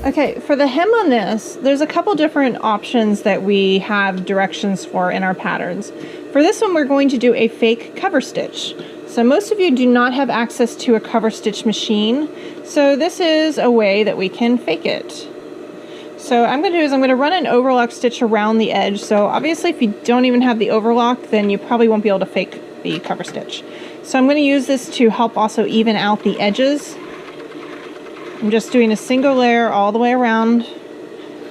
Okay, for the hem on this, there's a couple different options that we have directions for in our patterns. For this one, we're going to do a fake cover stitch. So most of you do not have access to a cover stitch machine, so this is a way that we can fake it. So I'm going to run an overlock stitch around the edge. So obviously if you don't even have the overlock, then you probably won't be able to fake the cover stitch. So I'm going to use this to help also even out the edges. I'm just doing a single layer all the way around.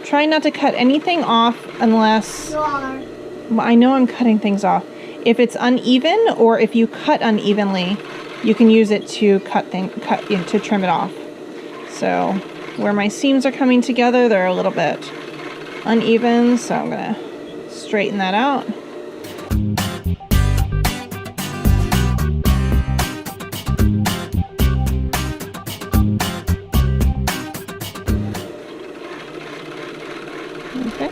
Try not to cut anything off unless... Well, I know I'm cutting things off. If it's uneven or if you cut unevenly, you can use it to to trim it off. So where my seams are coming together, they're a little bit uneven, so I'm going to straighten that out. Okay,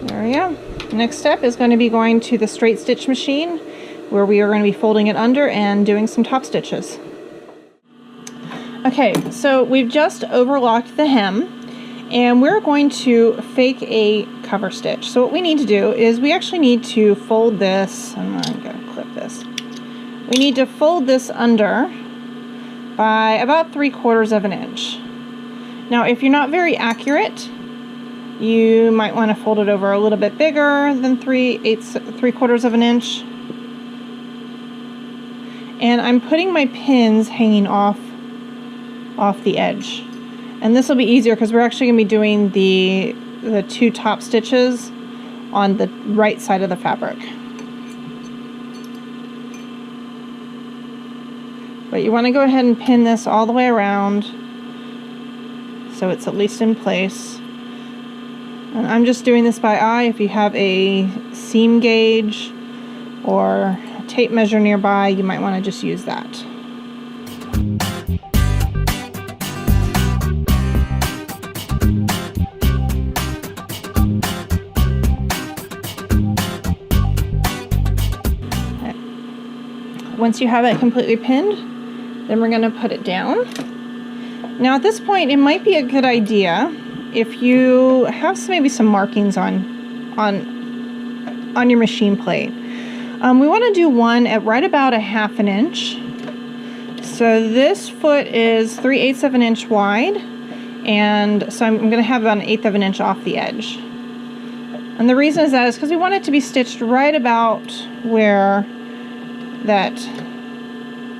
there we go. Next step is going to be going to the straight stitch machine where we are going to be folding it under and doing some top stitches. Okay, so we've just overlocked the hem and we're going to fake a cover stitch. So what we need to do is we actually need to fold this. I'm going to clip this. We need to fold this under by about 3/4 of an inch. Now if you're not very accurate, you might want to fold it over a little bit bigger than 3/4 of an inch. And I'm putting my pins hanging off the edge. And this will be easier because we're actually going to be doing the two top stitches on the right side of the fabric. But you want to go ahead and pin this all the way around so it's at least in place. And I'm just doing this by eye. If you have a seam gauge or a tape measure nearby, you might want to just use that. Okay. Once you have it completely pinned, then we're going to put it down. Now at this point, it might be a good idea if you have maybe some markings on your machine plate. We want to do one at right about 1/2 inch. So this foot is 3/8 of an inch wide, and so I'm going to have about 1/8 of an inch off the edge. And the reason is because we want it to be stitched right about where that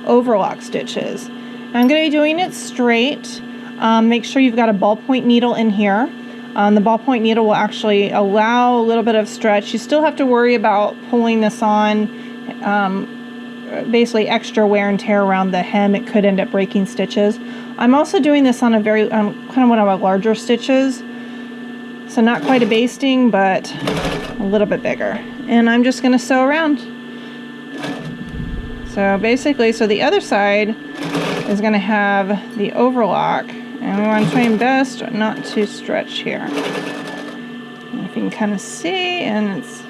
overlock stitch is. I'm going to be doing it straight. Make sure you've got a ballpoint needle in here. The ballpoint needle will actually allow a little bit of stretch. You still have to worry about pulling this on, basically extra wear and tear around the hem. It could end up breaking stitches. I'm also doing this on a very, kind of one of our larger stitches. So not quite a basting, but a little bit bigger. And I'm just going to sew around. So basically, so the other side is going to have the overlock. And we want to try best not to stretch here. And if you can kind of see, and it's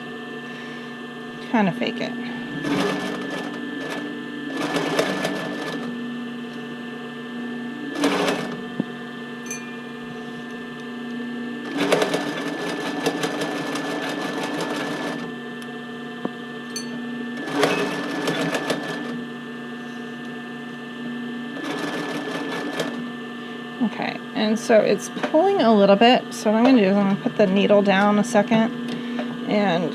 kind of fake it. Okay, and so it's pulling a little bit, so what I'm going to do is I'm going to put the needle down a second and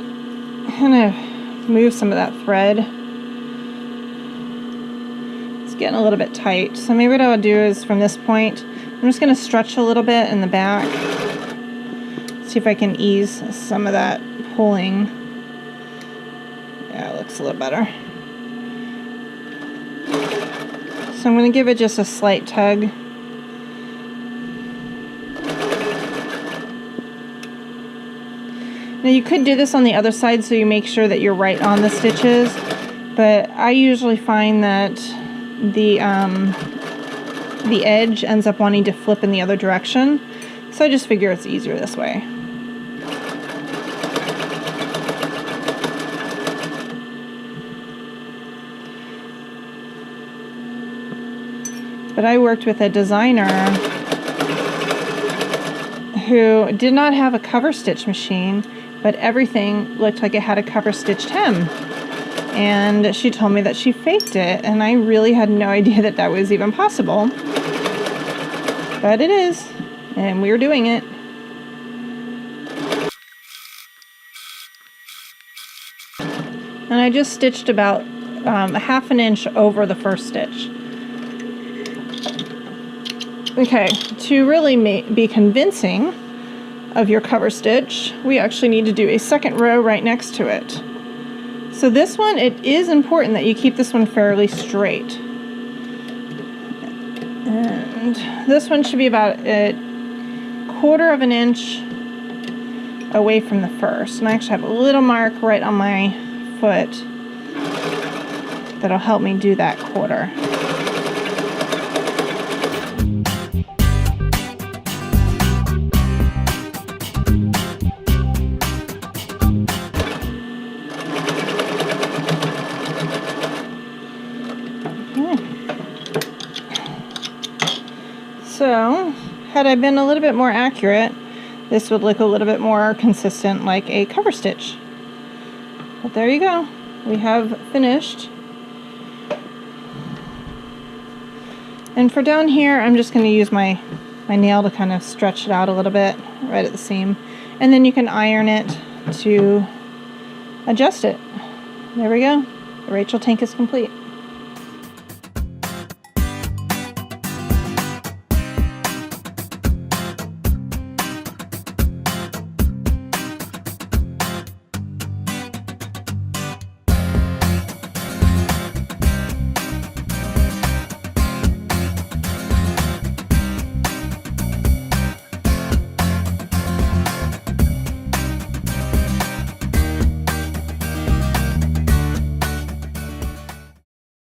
kind of move some of that thread. It's getting a little bit tight, so maybe what I'll do is from this point, I'm just going to stretch a little bit in the back, see if I can ease some of that pulling. Yeah, it looks a little better. So I'm going to give it just a slight tug. Now you could do this on the other side so you make sure that you're right on the stitches, but I usually find that the edge ends up wanting to flip in the other direction, so I just figure it's easier this way. But I worked with a designer who did not have a cover stitch machine, but everything looked like it had a cover stitched hem. And she told me that she faked it, and I really had no idea that that was even possible. But it is, and we're doing it. And I just stitched about a ½ inch over the first stitch. Okay, to really be convincing of your cover stitch, we actually need to do a second row right next to it. So this one, it is important that you keep this one fairly straight. And this one should be about a ½ inch away from the first. And I actually have a little mark right on my foot that'll help me do that quarter. So, had I been a little bit more accurate, this would look a little bit more consistent like a cover stitch. But there you go. We have finished. And for down here, I'm just going to use my nail to kind of stretch it out a little bit right at the seam. And then you can iron it to adjust it. There we go. The Rachel tank is complete.